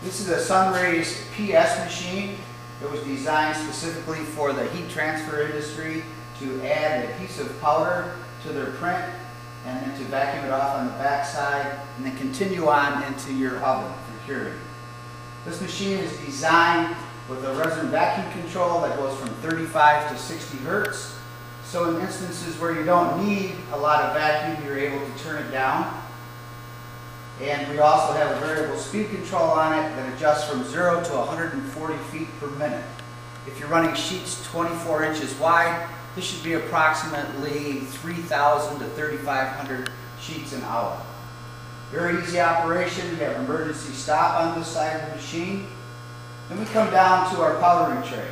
This is a Sunrays PS machine. It was designed specifically for the heat transfer industry to add adhesive powder to their print and then to vacuum it off on the back side and then continue on into your oven for curing. This machine is designed with a resin vacuum control that goes from 35 to 60 hertz. So in instances where you don't need a lot of vacuum, you're able to turn it down. And we also have a variable speed control on it that adjusts from 0 to 140 feet per minute. If you're running sheets 24 inches wide, this should be approximately 3,000 to 3,500 sheets an hour. Very easy operation. We have emergency stop on this side of the machine. Then we come down to our powdering tray.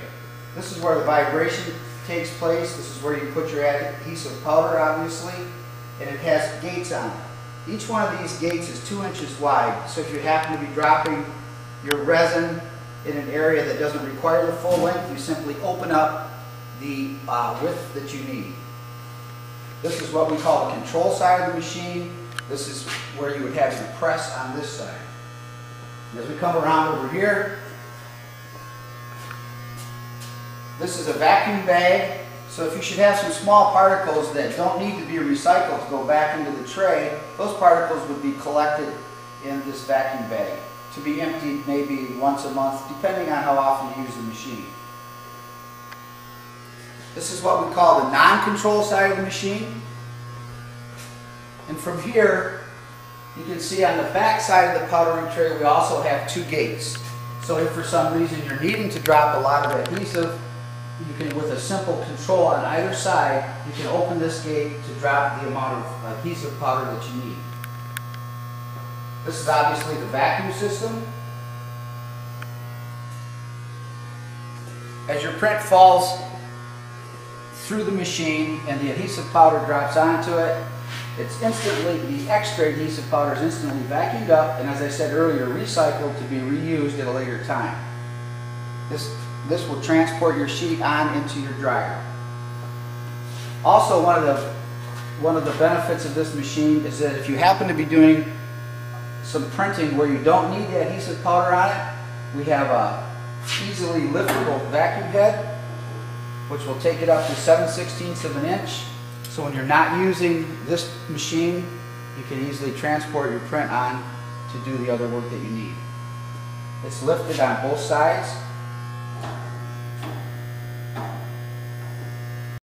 This is where the vibration takes place. This is where you put your adhesive powder, obviously, and it has gates on it. Each one of these gates is 2 inches wide, so if you happen to be dropping your resin in an area that doesn't require the full length, you simply open up the width that you need. This is what we call the control side of the machine. This is where you would have your press on this side. And as we come around over here, this is a vacuum bag. So if you should have some small particles that don't need to be recycled to go back into the tray, those particles would be collected in this vacuum bag to be emptied maybe once a month, depending on how often you use the machine. This is what we call the non-control side of the machine. And from here, you can see on the back side of the powdering tray, we also have 2 gates. So if for some reason you're needing to drop a lot of adhesive, you can, with a simple control on either side, you can open this gate to drop the amount of adhesive powder that you need. This is obviously the vacuum system. As your print falls through the machine and the adhesive powder drops onto it, it's instantly, the extra adhesive powder is instantly vacuumed up and, as I said earlier, recycled to be reused at a later time. This will transport your sheet on into your dryer. Also, one of the benefits of this machine is that if you happen to be doing some printing where you don't need the adhesive powder on it, we have a easily liftable vacuum head, which will take it up to 7/16 of an inch. So when you're not using this machine, you can easily transport your print on to do the other work that you need. It's lifted on both sides.